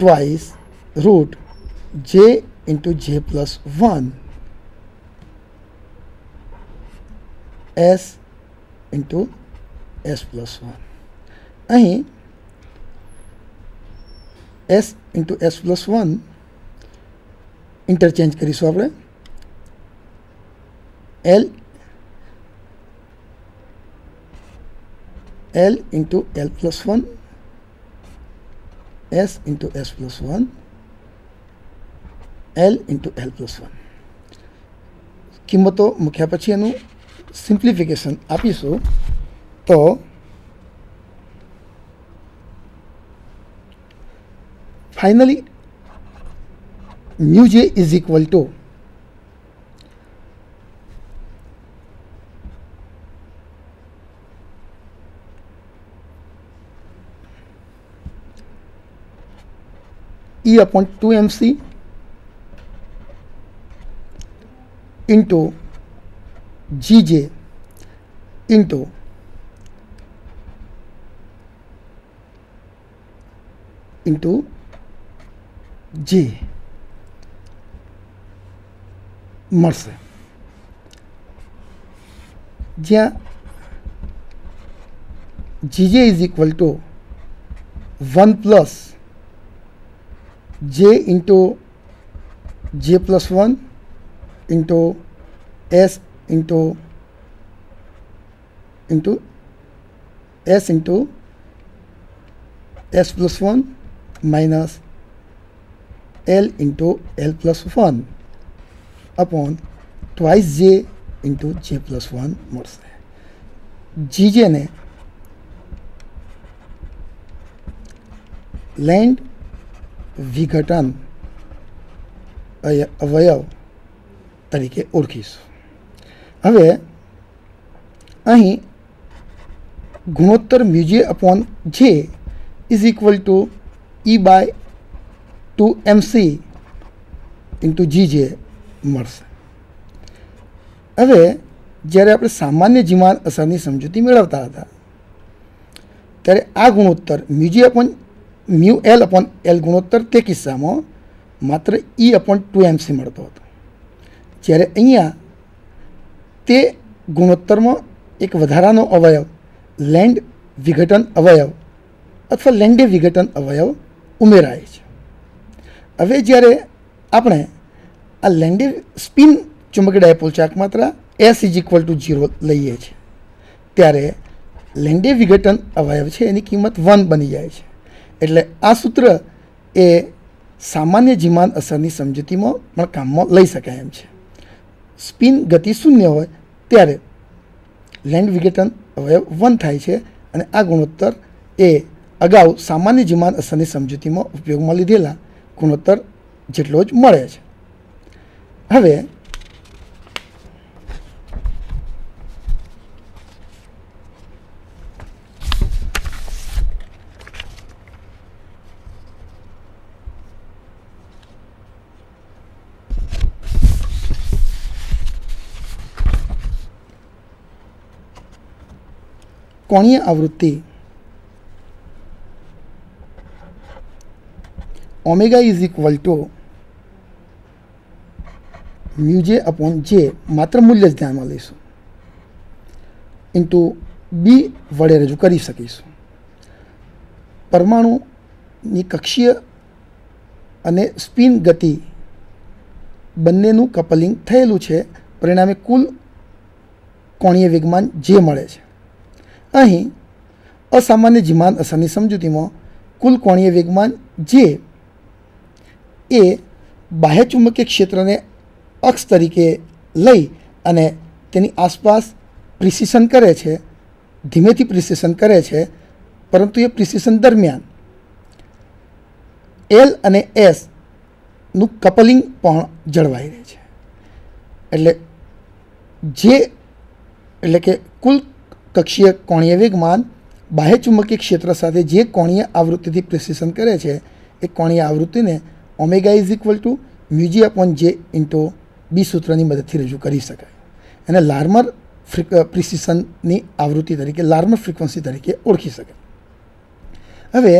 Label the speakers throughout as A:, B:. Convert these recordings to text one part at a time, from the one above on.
A: twice root j into j plus 1 s into s plus 1. અહીં s into s plus 1 interchange કરીશું આપણે. L into L plus 1 S into S plus 1 L into L plus 1 કિંમતો મૂક્યા પછી એનું simplification આપીશું. તો finally mu જે is equal to E upon 2mc into gj into j મળશે, જ્યાં gj is equal to 1 plus j into j plus 1 into s into s into s plus 1 minus L into L plus 1 upon twice j into j plus 1 મળશે. gj ને land વિઘટન અવયવ તરીકે ઓળખીશું. હવે અહીં ગુણોત્તર મ્યુજે અપોન જે is equal to E by 2mc into GJ મળશે. હવે જ્યારે આપણે સામાન્ય જીમાન અસરની સમજૂતી મેળવતા હતા ત્યારે આ ગુણોત્તર મ્યુજે upon mu L upon L ગુણોત્તર તે કિસ્સામાં માત્ર E અપોન 2mc મળતો હતો, જ્યારે અહીંયા તે ગુણોત્તરમાં એક વધારાનો અવયવ લેન્ડ વિઘટન અવયવ અથવા લેન્ડે વિઘટન અવયવ ઉમેરાય છે. હવે જ્યારે આપણે આ લેન્ડે સ્પિન ચુંબકીય ડાયપોલ ચાક માત્રા S ઇઝ ઇક્વલ ટુ 0 લઈએ છીએ ત્યારે લેન્ડે વિઘટન અવયવ છે એની કિંમત 1 બની જાય છે. એટલે આ સૂત્ર એ સામાન્ય જીમાન અસરની સમજૂતીમાં પણ કામમાં લઈ શકાય એમ છે. સ્પિન ગતિ શૂન્ય હોય ત્યારે લેન્ડ વિઘટન અવયવ 1 થાય છે અને આ ગુણોત્તર એ અગાઉ સામાન્ય જીમાન અસરની સમજૂતીમાં ઉપયોગમાં લીધેલા ગુણોત્તર જેટલો જ મળે છે. હવે કોણીય આવૃત્તિ omega is equal two mu જે અપોન જે માત્ર મૂલ્ય જ ધ્યાનમાં લઈશું ઇન્ટુ બી વડે રજૂ કરી શકીશું. પરમાણુની કક્ષીય અને સ્પિન ગતિ બંનેનું કપલિંગ થયેલું છે, પરિણામે કુલ કોણીય વેગમાન જે મળે છે. અહીં અસામાન્ય જીમાન અસરની સમજૂતીમાં કુલ કોણીય વેગમાન જે એ બાહ્ય ચુંબકીય ક્ષેત્રને અક્ષ તરીકે લઈ અને તેની આસપાસ પ્રિસિશન કરે છે, ધીમેથી પ્રિસિશન કરે છે, પરંતુ એ પ્રિસિશન દરમિયાન એલ અને એસનું કપલિંગ પણ જળવાઈ રહે છે. એટલે જે એટલે કે કુલ કક્ષીય કોણીય વેગમાન બાહ્ય ચુંબકીય ક્ષેત્ર સાથે જે કોણીય આવૃત્તિથી પ્રિસિશન કરે છે એ કોણીય આવૃત્તિને omega is equal to mu j upon J into B સૂત્રની મદદથી રજૂ કરી શકાય. એને લાર્મર પ્રિસિશનની આવૃત્તિ તરીકે લાર્મર ફ્રિકવન્સી તરીકે ઓળખી શકાય. હવે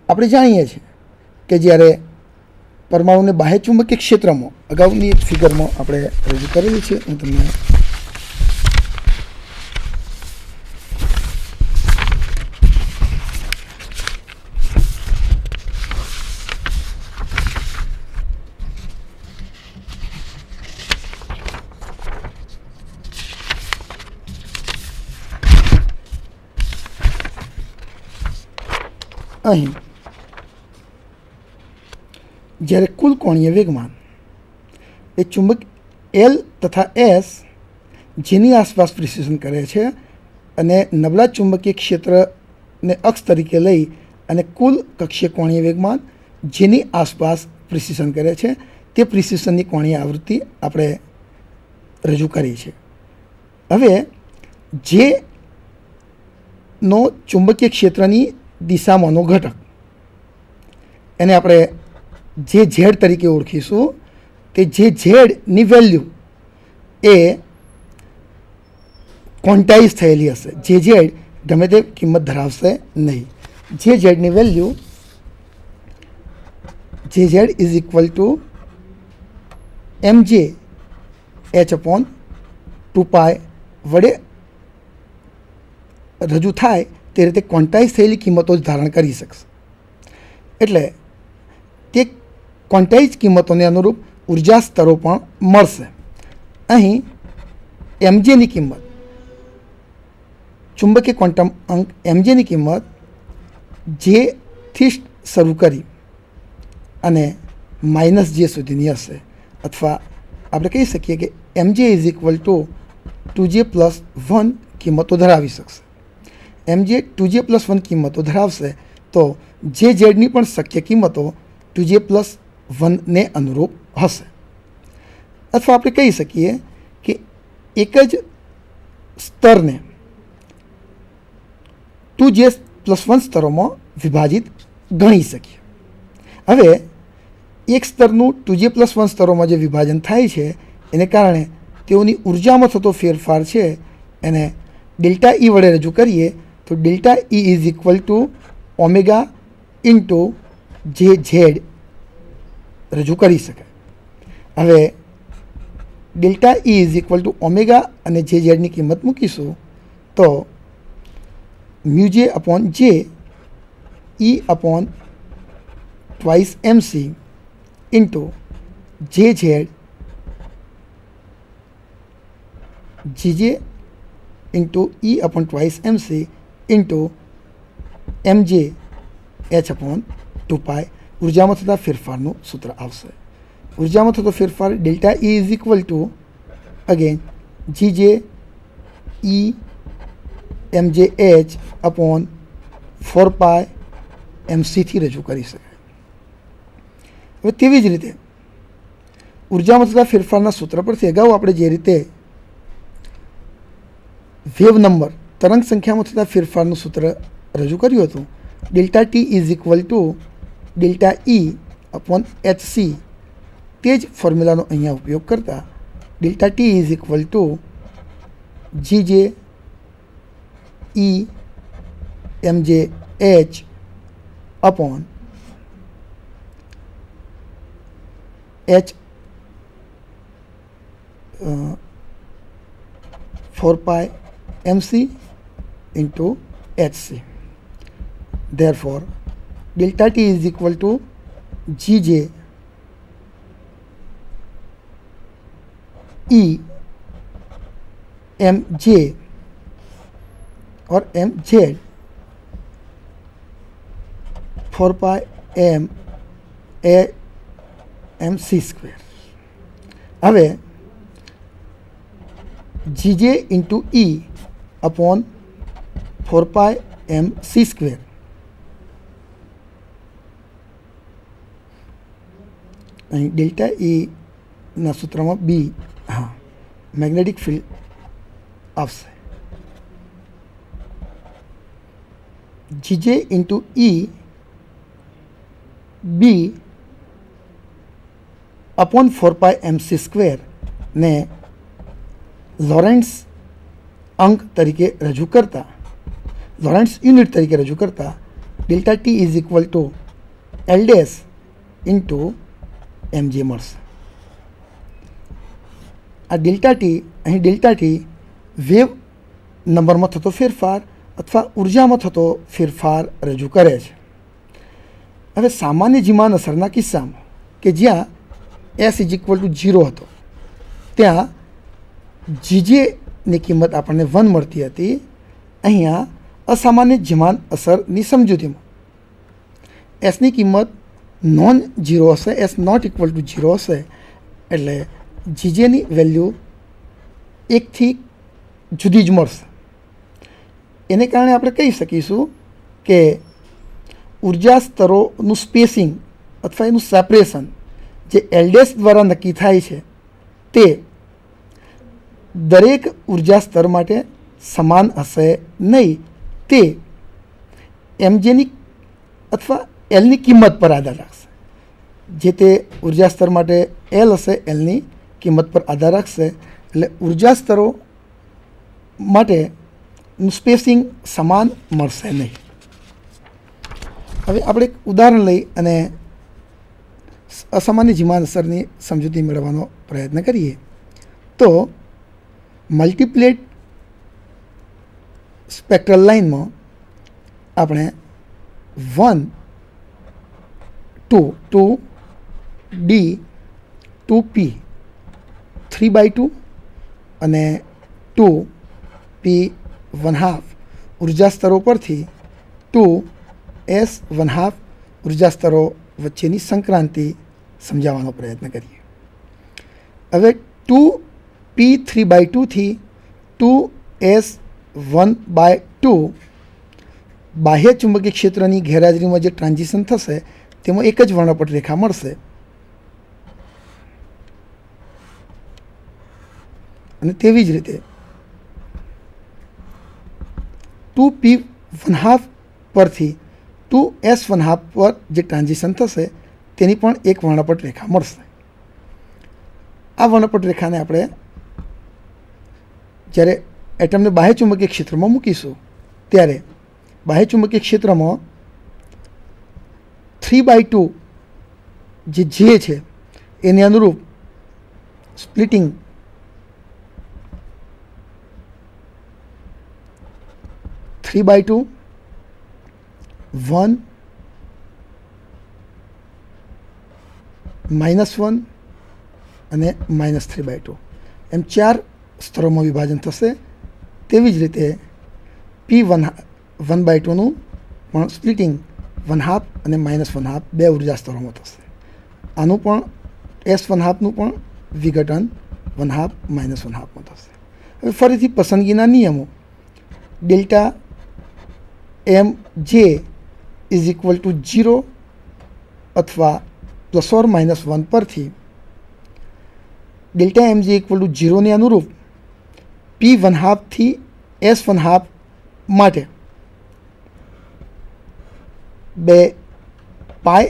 A: આપણે જાણીએ છીએ કે જ્યારે પરમાણુને બાહ્ય ચુંબકીય ક્ષેત્રમાં અગાઉની એક ફિગરમાં આપણે રજૂ કરેલી છે. હું તમને અહીં જ્યારે કુલ કોણીય વેગમાન એ ચુંબક એલ તથા એસ જેની આસપાસ પ્રિસિશન કરે છે અને નબળા ચુંબકીય ક્ષેત્રને અક્ષ તરીકે લઈ અને કુલ કક્ષીય કોણીય વેગમાન જેની આસપાસ પ્રિસિશન કરે છે તે પ્રિસિશનની કોણીય આવૃત્તિ આપણે રજૂ કરી છે. હવે જે નો ચુંબકીય ક્ષેત્રની દિશામાંનો ઘટક એને આપણે જે ઝેડ તરીકે ઓળખીશું. તે જે ઝેડની વેલ્યુ એ ક્વોન્ટાઇઝ થયેલી હશે. જે ઝેડ ગમે તે કિંમત ધરાવશે નહીં. જે ઝેડની વેલ્યુ જે Z is equal two mj h/2π વડે રજૂ થાય તે રીતે ક્વોન્ટાઇઝ થયેલી કિંમતો જ ધારણ કરી શકશે. એટલે તે ક્વોન્ટાઇઝ કિંમતોને અનુરૂપ ઉર્જા સ્તરો પણ મળશે. અહીં mjની કિંમત, ચુંબકીય ક્વોન્ટમ અંક mjની કિંમત જેથી શરૂ કરી અને -j સુધીની હશે. અથવા આપણે કહી શકીએ કે mj is equal two 2j+1 કિંમતો ધરાવી શકશે. mj 2j+1 કિંમતો ધરાવશે તો જે ઝેડની પણ શક્ય કિંમતો 2j+1ને અનુરૂપ હશે. અથવા આપણે કહી શકીએ કે એક જ સ્તરને 2j+1 સ્તરોમાં વિભાજિત ગણી શકીએ. હવે એક સ્તરનું 2j+1 સ્તરોમાં જે વિભાજન થાય છે એને કારણે તેઓની ઉર્જામાં થતો ફેરફાર છે એને ડેલ્ટા ઈ વડે રજૂ કરીએ તો delta E is equal to omega into J Z રજૂ કરી શકાય. હવે delta E is equal to omega અને જે ઝેડની કિંમત મૂકીશું તો mu j upon J E upon twice MC into J Z g j into E upon twice MC into mj h/2π ઉર્જામાં થતા ફેરફારનું સૂત્ર આવશે. ઉર્જામાં થતો ફેરફાર delta E is equal two again GJ E mj h/4π MC થી રજૂ કરી શકાય. હવે તેવી જ રીતે ઉર્જામાં થતા ફેરફારના સૂત્ર પરથી અગાઉ આપણે જે રીતે વેવ નંબર તરંગ સંખ્યામાં થતા ફેરફારનું સૂત્ર રજૂ કર્યું હતું, delta T is equal to delta E upon HC, તે જ ફોર્મ્યુલાનો અહીંયા ઉપયોગ કરતા delta T is equal two GJ E mj h upon h 4π MC into HC. Therefore, delta T is equal to GJ E MJ or MZ 4π M A MC square. હવે GJ into E upon 4π MC square અહીં delta ના સૂત્રમાં બી magnetic field આવશે. GJ into ઈ બી upon 4π MC square ને લોરેન્ટ્સ અંક તરીકે રજૂ કરતા, લોરેન્ટ્સ યુનિટ તરીકે રજૂ કરતા delta T is equal to L dash into MG મળશે. આ ડેલ્ટા ટી, અહીં ડેલ્ટા ટી વેવ નંબરમાં થતો ફેરફાર અથવા ઉર્જામાં થતો ફેરફાર રજૂ કરે છે. હવે સામાન્ય જીમાન અસરના કિસ્સામાં કે જ્યાં એસ ઇઝ ઇક્વલ ટુ 0 હતો, ત્યાં જીજેની કિંમત આપણને 1 મળતી હતી. અહીંયા અસામાન્ય જીમાન અસરની સમજૂતીમાં એસની કિંમત નોન ઝીરો હશે, એસ નોટ ઇક્વલ ટુ 0 હશે, એટલે જીજેની વેલ્યુ 1થી જુદી જ મળશે. એને કારણે આપણે કહી શકીશું કે ઉર્જા સ્તરોનું સ્પેસિંગ અથવા એનું સેપરેશન જે એલડેસ દ્વારા નક્કી થાય છે તે દરેક ઉર્જા સ્તર માટે સમાન હશે નહીં. તે એમજેની અથવા એલની કિંમત પર આધાર રાખશે. જે તે ઉર્જા સ્તર માટે એલ હશે, એલની કિંમત પર આધાર રાખશે. એટલે ઉર્જા સ્તરો માટેનું સ્પેસિંગ સમાન મળશે નહીં. હવે આપણે એક ઉદાહરણ લઈ અને અસામાન્ય જીમાન અસરની સમજૂતી મેળવવાનો પ્રયત્ન કરીએ. તો મલ્ટીપ્લેટ સ્પેક્ટ્રલ લાઇનમાં આપણે 1, 2, 2D, 2P, 3/2 અને 2P½ ઉર્જા સ્તરો પરથી 2S½ ઉર્જા સ્તરો વચ્ચેની સંક્રાંતિ સમજાવવાનો પ્રયત્ન કરીએ. હવે 2P3/2 થી 2S1/2 બાહ્ય ચુંબકીય ક્ષેત્રની ગેરહાજરીમાં જે ટ્રાન્ઝિશન થશે તેમાં એક જ વર્ણપટ રેખા મળશે. અને તેવી જ રીતે 2P½ પરથી 2S½ પર જે ટ્રાન્ઝિશન થશે તેની પણ એક વર્ણપટ રેખા મળશે. આ વર્ણપટ રેખાને આપણે જ્યારે એટમને બાહ્ય ચુંબકીય ક્ષેત્રમાં મૂકીશું ત્યારે બાહ્ય ચુંબકીય ક્ષેત્રમાં 3/2 જે છે એને અનુરૂપ સ્પ્લિટિંગ (3/2), 1, -1 અને -3/2 એમ 4 સ્તરોમાં વિભાજન થશે. તેવી જ રીતે P1/2નું પણ સ્પ્લિટિંગ 1/2 અને -1/2 બે ઉર્જા સ્તરોમાં થશે. આનું પણ S1/2નું પણ વિઘટન 1/2 -1/2માં થશે. હવે ફરીથી પસંદગીના નિયમો delta MJ is equal two 0 અથવા ±1 પરથી ડેલ્ટા MJ ઇક્વલ ટુ 0ને અનુરૂપ P½ થી S½ માટે 2 પાય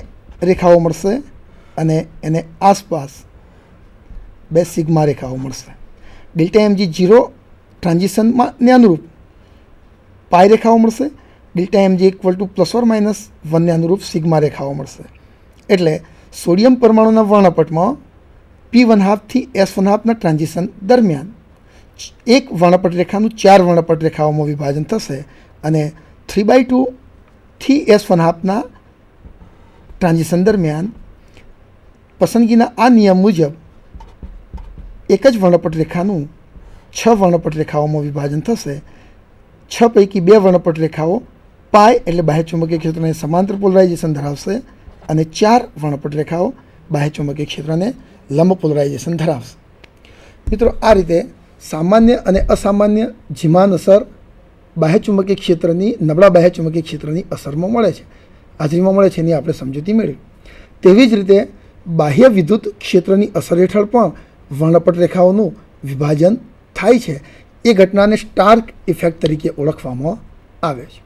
A: રેખાઓ મળશે અને એને આસપાસ 2 સિગ્મા રેખાઓ મળશે. ડેલ્ટા MG 0 ટ્રાન્ઝિશનમાં ને અનુરૂપ પાય રેખાઓ મળશે. ડેલ્ટા MG ઇક્વલ ટુ ±1 ને અનુરૂપ સિગ્મા રેખાઓ મળશે. એટલે સોડિયમ પરમાણુના વર્ણપટમાં P½ થી S½ ટ્રાન્ઝિશન દરમિયાન એક વર્ણપટ રેખાનું 4 વર્ણપટ રેખાઓમાં વિભાજન થશે અને 3/2 થી S½ ટ્રાન્ઝિશન દરમિયાન પસંદગીના આ નિયમ મુજબ એક જ વર્ણપટ રેખાનું 6 વર્ણપટ રેખાઓમાં વિભાજન થશે. 6 પૈકી 2 વર્ણપટ રેખાઓ પાય એટલે બાહ્ય ચુંબકીય ક્ષેત્રને સમાંતર પોલરાઇઝેશન ધરાવશે અને 4 વર્ણપટ રેખાઓ બાહ્ય ચુંબકીય ક્ષેત્રને લંબ પોલરાઇઝેશન ધરાવશે. મિત્રો, આ રીતે સામાન્ય અને અસામાન્ય જીમાન અસર બાહ્ય ચુંબકીય ક્ષેત્રની નબળા બાહ્ય ચુંબકીય ક્ષેત્રની અસરમાં મળે છે, હાજરીમાં મળે છે, એની આપણે સમજૂતી મેળવી. તેવી જ રીતે બાહ્ય વિદ્યુત ક્ષેત્રની અસર હેઠળ પણ વર્ણપટ રેખાઓનું વિભાજન થાય છે. એ ઘટનાને સ્ટાર્ક ઇફેક્ટ તરીકે ઓળખવામાં આવે છે.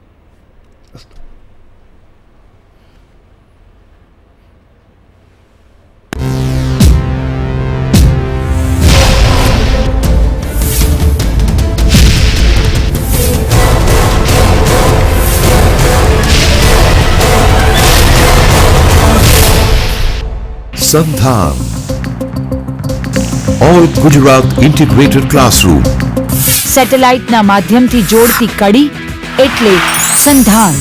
B: Sandhan. All Gujarat integrated classroom.
C: સેટેલાઇટના માધ્યમથી જોડતી કડી એટલે સંધાન.